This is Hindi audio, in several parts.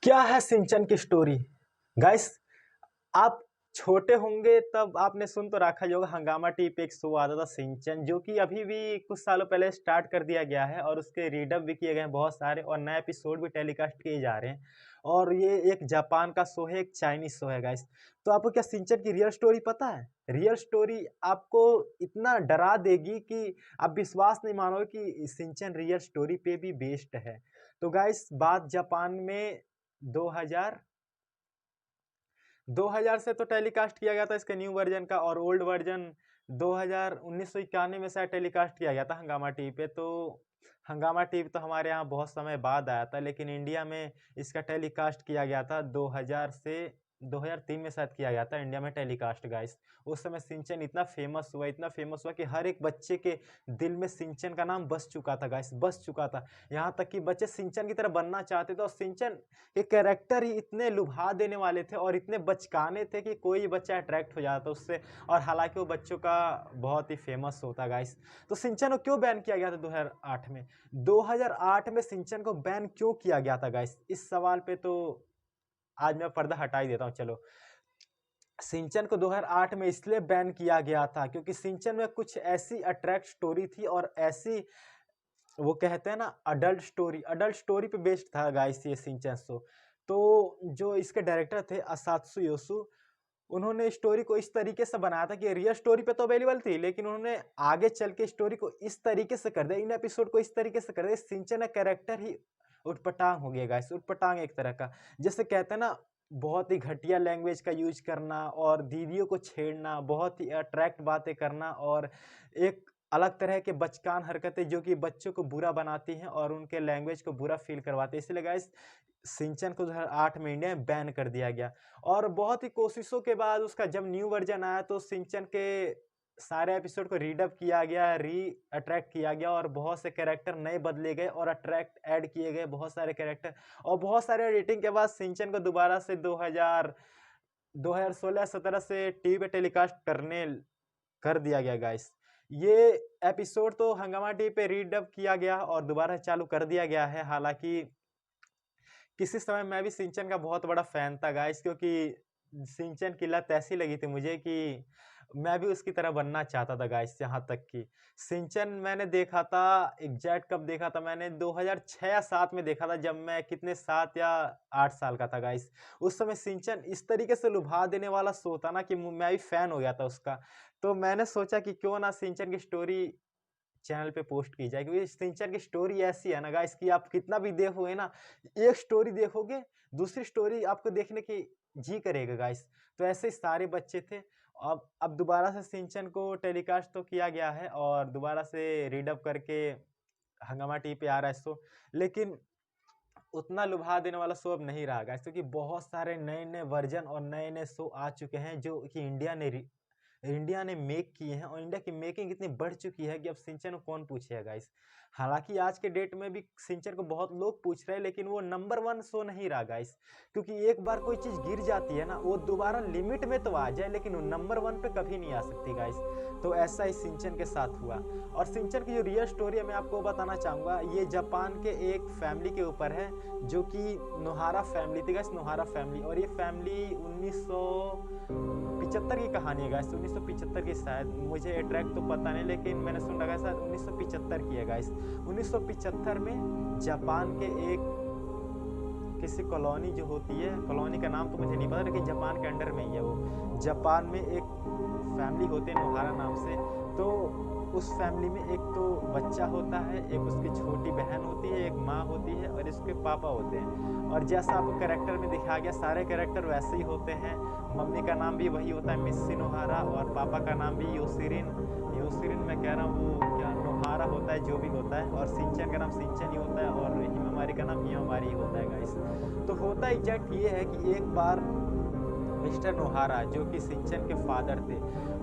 क्या है सिंचन की स्टोरी। गाइस, आप छोटे होंगे तब आपने सुन तो रखा ही होगा, हंगामा टीवी पे एक शो आता था सिंचन, जो कि अभी भी कुछ सालों पहले स्टार्ट कर दिया गया है और उसके रीडअप भी किए गए हैं बहुत सारे और नए एपिसोड भी टेलीकास्ट किए जा रहे हैं। और ये एक जापान का शो है, एक चाइनीज शो है गाइस। तो आपको क्या सिंचन की रियल स्टोरी पता है? रियल स्टोरी आपको इतना डरा देगी कि आप विश्वास नहीं मानोगे कि सिंचन रियल स्टोरी पे भी बेस्ड है। तो गाइस, बात जापान में 2000 2000 से तो टेलीकास्ट किया गया था इसके न्यू वर्जन का, और ओल्ड वर्जन 2000 1991 में शायद टेलीकास्ट किया गया था हंगामा टीवी पे। तो हंगामा टीवी तो हमारे यहाँ बहुत समय बाद आया था, लेकिन इंडिया में इसका टेलीकास्ट किया गया था 2000 से 2003 में शायद किया गया था इंडिया में टेलीकास्ट गाइस। उस समय सिंचन इतना फेमस हुआ कि हर एक बच्चे के दिल में सिंचन का नाम बस चुका था गाइस, बस चुका था। यहाँ तक कि बच्चे सिंचन की तरह बनना चाहते थे और सिंचन के कैरेक्टर ही इतने लुभा देने वाले थे और इतने बचकाने थे कि कोई बच्चा अट्रैक्ट हो जाता उससे। और हालांकि वो बच्चों का बहुत ही फेमस होता गाइस। तो सिंचन को क्यों बैन किया गया था 2008 में? 2008 में सिंचन को बैन क्यों किया गया था गाइस? इस सवाल पे तो आज मैं पर्दा हटा ही देता हूँ। चलो, सिंचन को 2008 में इसलिए बैन किया गया था क्योंकि सिंचन में कुछ ऐसी अट्रैक्ट स्टोरी थी और ऐसी, वो कहते हैं ना, अडल्ट स्टोरी पे बेस्ड था गाइस ये सिंचन शो। तो जो इसके डायरेक्टर थे असात्सु योसु, उन्होंने स्टोरी को इस तरीके से बनाया था कि रियल स्टोरी पे तो अवेलेबल थी, लेकिन उन्होंने आगे चल के स्टोरी को इस तरीके से कर दिया, इन एपिसोड को इस तरीके से कर दिया, सिंचन का कैरेक्टर ही उटपटांग हो गया गाइस। उटपटांग एक तरह का, जैसे कहते हैं ना, बहुत ही घटिया लैंग्वेज का यूज करना और दीदियों को छेड़ना, बहुत ही अट्रैक्ट बातें करना और एक अलग तरह के बचकान हरकतें जो कि बच्चों को बुरा बनाती हैं और उनके लैंग्वेज को बुरा फील करवाती है। इसलिए गाइस, सिंचन को 2008 में इंडिया में बैन कर दिया गया। और बहुत ही कोशिशों के बाद उसका जब न्यू वर्जन आया तो सिंचन के सारे एपिसोड को रीडअप किया गया, अट्रैक्ट किया गया और बहुत से कैरेक्टर नए बदले गए और अट्रैक्ट ऐड किए गए बहुत सारे कैरेक्टर। और बहुत सारे एडिटिंग के बाद सिंचन को दोबारा से 2016-17 से टीवी पे टेलीकास्ट कर दिया गया गाइस। ये एपिसोड तो हंगामा टीवी पे रीडअप किया गया और दोबारा चालू कर दिया गया है। हालांकि किसी समय मैं भी सिंचन का बहुत बड़ा फैन था गाइस, क्योंकि सिंचन की लत ऐसी लगी थी मुझे कि मैं भी उसकी तरह बनना चाहता था गाइस। यहाँ तक कि सिंचन मैंने देखा था, एग्जैक्ट कब देखा था मैंने, 2006 या 7 में देखा था, जब मैं कितने 7 या 8 साल का था गाइस। उस समय सिंचन इस तरीके से लुभा देने वाला शो था ना कि मैं भी फैन हो गया था उसका। तो मैंने सोचा कि क्यों ना सिंचन की स्टोरी चैनल पे पोस्ट की जाए, क्योंकि सिंचन की स्टोरी ऐसी है ना गाइस कि आप कितना भी देखोगे ना, एक स्टोरी देखोगे दूसरी स्टोरी आपको देखने की जी करेगा गाइस। तो ऐसे ही सारे बच्चे थे। अब दोबारा से सिंचन को टेलीकास्ट तो किया गया है और दोबारा से रीडअप करके हंगामा टीवी पे आ रहा है शो, लेकिन उतना लुभा देने वाला शो अब नहीं रहा गाइस, क्योंकि बहुत सारे नए नए वर्जन और नए नए शो आ चुके हैं जो कि इंडिया ने मेक किए हैं, और इंडिया की मेकिंग इतनी बढ़ चुकी है कि अब सिंचन को कौन पूछेगा गाइस। हालांकि आज के डेट में भी सिंचन को बहुत लोग पूछ रहे हैं, लेकिन वो नंबर 1 शो नहीं रहा गाइस। क्योंकि एक बार कोई चीज गिर जाती है ना, वो दोबारा लिमिट में तो आ जाए लेकिन वो नंबर 1 पे कभी नहीं आ सकती गाइस। तो ऐसा ही सिंचन के साथ हुआ। और सिंचन की जो रियल स्टोरी है मैं आपको बताना चाहूंगा, ये जापान के एक फैमिली के ऊपर है जो कि नोहारा फैमिली थी गाइस, नोहारा फैमिली। और ये फैमिली 1975 की कहानी है गाइस, 1975 की शायद, मुझे एग्जैक्ट तो पता नहीं, लेकिन मैंने सुना गाइस शायद 1975 की है गाइस। 1975 में जापान के एक किसी कॉलोनी जो होती है, कॉलोनी का नाम तो मुझे नहीं पता, लेकिन जापान के अंडर में ही है वो। जापान में एक फैमिली होती है नोहारा नाम से। तो उस फैमिली में एक तो बच्चा होता है, एक उसकी छोटी बहन होती है, एक माँ होती है और इसके पापा होते हैं। और जैसा आपको कैरेक्टर में दिखाया गया, सारे कैरेक्टर वैसे ही होते हैं। मम्मी का नाम भी वही होता है, मिस्सी नोहारा, और पापा का नाम भी योसिरिन। योसिरिन मैं कह रहा हूँ, वो क्या नोहारा होता है जो भी होता है, और सिंचन का नाम सिंचन ही होता है और हिमावारी का नाम हिमावारी ही होता है गाइस। तो होता एग्जैक्ट ये है कि एक बार मिस्टर नोहारा, जो कि सिंचन के फादर थे,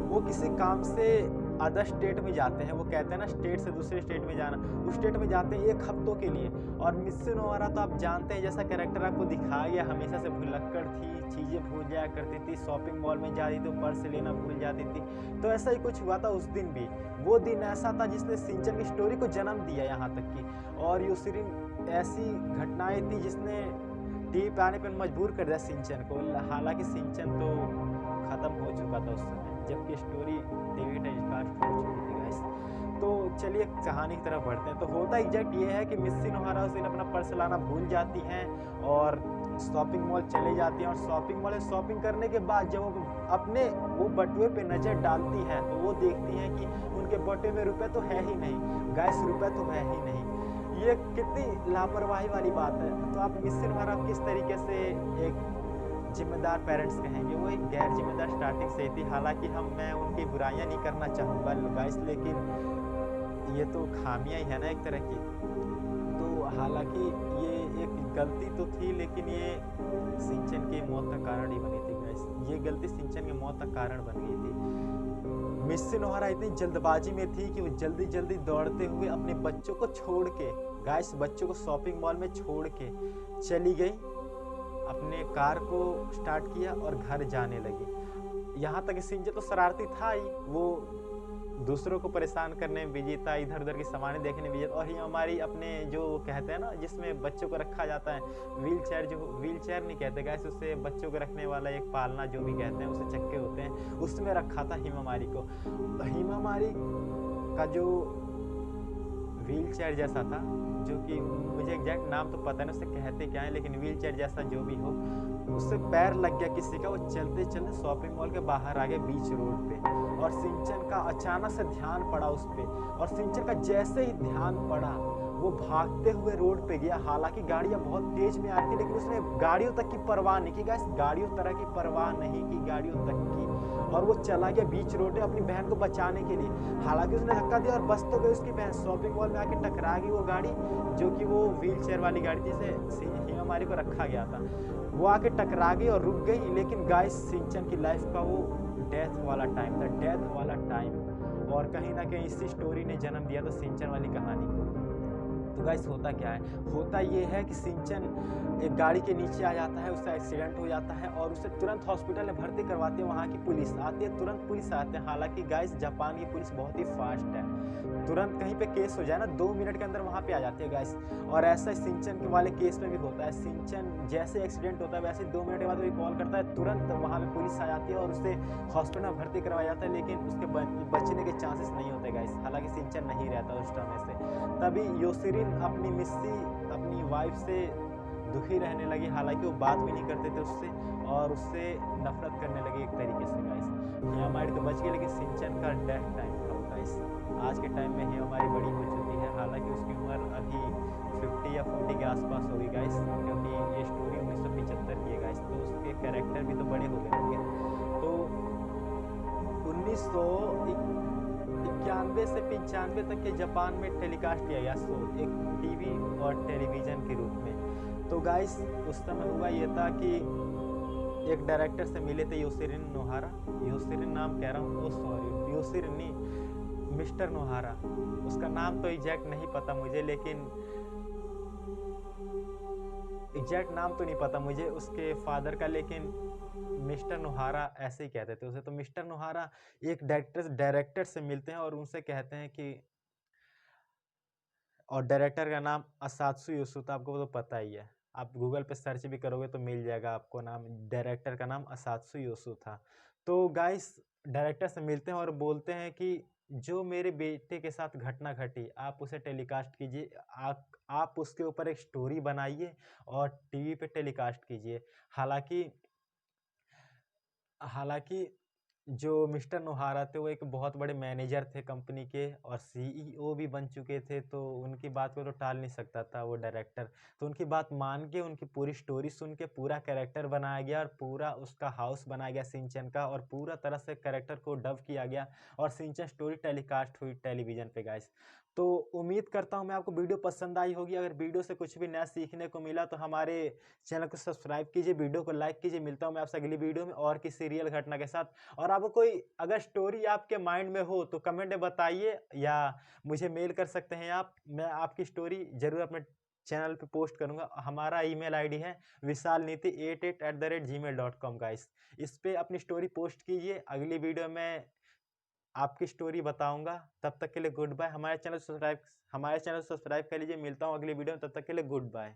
वो किसी काम से अदर स्टेट में जाते हैं। वो कहते हैं ना, स्टेट से दूसरे स्टेट में जाना, उस स्टेट में जाते हैं 1 हफ्तों के लिए। और मिस्सी नोहारा तो आप जानते हैं, जैसा कैरेक्टर आपको दिखाया गया, हमेशा से भुलक्कड़ थी, चीज़ें भूल जाया करती थी, शॉपिंग मॉल में जाती तो पर्स लेना भूल जाती थी। तो ऐसा ही कुछ हुआ था उस दिन भी। वो दिन ऐसा था जिसने सिंचन की स्टोरी को जन्म दिया यहाँ तक कि। और यूसिरिन ऐसी घटनाएं थी जिसने टीवी पे आने पर मजबूर कर दिया शिनचैन को। हालाँकि शिनचैन तो खत्म हो चुका था उस समय, जबकि स्टोरी टीवी टेलीकास्ट हो चुकी थी गाइस। तो चलिए कहानी की तरफ बढ़ते हैं। तो होता एग्जैक्ट ये है कि मिस्सी नोहारा उस दिन अपना पर्स लाना भूल जाती हैं और शॉपिंग मॉल चले जाती हैं, और शॉपिंग मॉल में शॉपिंग करने के बाद जब वो अपने वो बटुए पे नज़र डालती हैं तो वो देखती हैं कि उनके बटुए में रुपए तो है ही नहीं। गाइस रुपए तो है ही नहीं। ये कितनी लापरवाही वाली बात है। तो आप मिस्सी नोहारा किस तरीके से एक जिम्मेदार पेरेंट्स कहेंगे, वो एक गैर जिम्मेदार स्टार्टिंग से ही थी। हालाँकि मैं उनकी बुराइयाँ नहीं करना चाहूँगा गाइस, लेकिन ये तो खामियाँ ही है ना एक तरह की। तो हालाँकि ये एक गलती तो थी, लेकिन ये शिनचैन की मौत का कारण ही बनी थी गाइस। ये गलती शिनचैन की मौत का कारण बन गई थी। मिस्सी नोहारा इतनी जल्दबाजी में थी कि वो जल्दी-जल्दी दौड़ते हुए अपने बच्चों को छोड़ के, गाइस बच्चों को शॉपिंग मॉल में छोड़ के चली गई, अपने कार को स्टार्ट किया और घर जाने लगी। यहाँ तक कि शिनचैन तो शरारती था ही, वो दूसरों को परेशान करने में बिजी था, इधर-उधर की सामानें देखने में बिजी था। और ये हमारी अपने जो कहते हैं ना जिसमें बच्चों को रखा जाता है, व्हीलचेयर, जो व्हीलचेयर नहीं कहते गाइस उसे, बच्चों को रखने वाला एक पालना जो भी कहते हैं, उसे चक्के होते हैं, उसमें रखा था हिमामारी को। हिमामारी का जो व्हीलचेयर जैसा था, जो कि मुझे एग्जैक्ट नाम तो पता नहीं उसे कहते क्या है, लेकिन व्हीलचेयर जैसा जो भी हो, उससे पैर लग गया किसी का, वो चलते-चलते शॉपिंग मॉल के बाहर आ गए बीच रोड पे, और शिनचैन का अचानक से ध्यान पड़ा उस पे, और शिनचैन का जैसे ही ध्यान पड़ा, वो भागते हुए रोड पे गया। हालाँकि गाड़ियाँ बहुत तेज़ में आ रही थी, लेकिन उसने गाड़ियों तक की परवाह नहीं की गाइस, गाड़ियों तरह की परवाह नहीं की, गाड़ियों तक की, और वो चला गया बीच रोड पे अपनी बहन को बचाने के लिए। हालाँकि उसने धक्का दिया और बच तो गई उसकी बहन, शॉपिंग मॉल में आके टकरा गई वो गाड़ी, जो कि वो व्हीलचेयर वाली गाड़ी जिसे हिमामारी को रखा गया था। वो आके टकरा गई और रुक गई, लेकिन गाइस शिनचैन की लाइफ का वो डेथ वाला टाइम था, डेथ वाला टाइम। और कहीं न कहीं इसी स्टोरी ने जन्म दिया था शिनचैन वाली कहानी को। तो गाइस होता क्या है? होता ये है कि शिनचैन एक गाड़ी के नीचे आ जाता है, उसका एक्सीडेंट हो जाता है और उसे तुरंत हॉस्पिटल में भर्ती करवाती है। वहाँ की पुलिस आती है, तुरंत पुलिस आते हैं। हालाँकि गाइस जापान की पुलिस बहुत ही फास्ट है। तुरंत कहीं पे केस हो जाए ना, 2 मिनट के अंदर वहाँ पे आ जाती है गाइस। और ऐसा शिनचैन के वाले केस में भी होता है। शिनचैन जैसे एक्सीडेंट होता है वैसे 2 मिनट के बाद वो कॉल करता है, तुरंत वहाँ पे पुलिस आ जाती है और उसे हॉस्पिटल में भर्ती करवाया जाता है, लेकिन उसके बचने के चांसेस नहीं होते गाइस। हालाँकि शिनचैन नहीं रहता उस समय से। तभी योशिरिन अपनी मिस्सी, अपनी वाइफ से दुखी रहने लगी। हालाँकि वो बात भी नहीं करते थे उससे, और उससे नफ़रत करने लगे एक तरीके से गाइस। हिमामारी तो बच गई, लेकिन शिनचैन का डेथ टाइम था वो गाइस। आज के टाइम में हिमामारी बड़ी हो चुकी है, हालाँकि उसकी उम्र अभी 50 या 40 के आस-पास होगी गाइस, क्योंकि ये स्टोरी 1975 की है गाइस, तो उसके कैरेक्टर भी तो बड़े हो गए होंगे। तो 1991 से 95 तक के जापान में टेलीकास्ट किया गया शो, एक टीवी और टेलीविज़न के रूप में। तो गाइस उस समय हुआ ये था कि एक डायरेक्टर से मिले थे योशिरिन नोहारा, योशिरिन नाम कह रहा हूँ, ओह सॉरी, योशिरिन नहीं, मिस्टर नोहारा। उसका नाम तो एग्जैक्ट नहीं पता मुझे, लेकिन एग्जैक्ट नाम तो नहीं पता मुझे उसके फादर का, लेकिन मिस्टर नोहारा ऐसे ही कहते थे उसे। तो मिस्टर नोहारा एक डायरेक्टर से मिलते हैं और उनसे कहते हैं कि, और डायरेक्टर का नाम असात्सु योशुता, आपको तो पता ही है। आप गूगल पे सर्च भी करोगे तो मिल जाएगा आपको नाम, डायरेक्टर का नाम असात्सु योशु था। तो गाइस डायरेक्टर से मिलते हैं और बोलते हैं कि जो मेरे बेटे के साथ घटना घटी, आप उसे टेलीकास्ट कीजिए, आप उसके ऊपर एक स्टोरी बनाइए और टीवी पे टेलीकास्ट कीजिए। हालाँकि हालाँकि जो मिस्टर नोहारा थे वो एक बहुत बड़े मैनेजर थे कंपनी के और सीईओ भी बन चुके थे, तो उनकी बात को तो टाल नहीं सकता था वो डायरेक्टर। तो उनकी बात मान के, उनकी पूरी स्टोरी सुन के पूरा कैरेक्टर बनाया गया और पूरा उसका हाउस बनाया गया शिनचैन का, और पूरा तरह से कैरेक्टर को डब किया गया और शिनचैन स्टोरी टेलीकास्ट हुई टेलीविज़न पे गाइस। तो उम्मीद करता हूँ मैं आपको वीडियो पसंद आई होगी। अगर वीडियो से कुछ भी नया सीखने को मिला तो हमारे चैनल को सब्सक्राइब कीजिए, वीडियो को लाइक कीजिए। मिलता हूँ मैं आपसे अगली वीडियो में और किसी रियल घटना के साथ। और आपको कोई अगर स्टोरी आपके माइंड में हो तो कमेंट में बताइए, या मुझे मेल कर सकते हैं आप। मैं आपकी स्टोरी ज़रूर अपने चैनल पे पोस्ट करूँगा। हमारा ईमेल आईडी है visalniti88@gmail.com गाइस। इस पे अपनी स्टोरी पोस्ट कीजिए। अगली वीडियो में आपकी स्टोरी बताऊँगा। तब तक के लिए गुड बाय। हमारे चैनल सब्सक्राइब कर लीजिए। मिलता हूँ अगली वीडियो में, तब तक के लिए गुड बाय।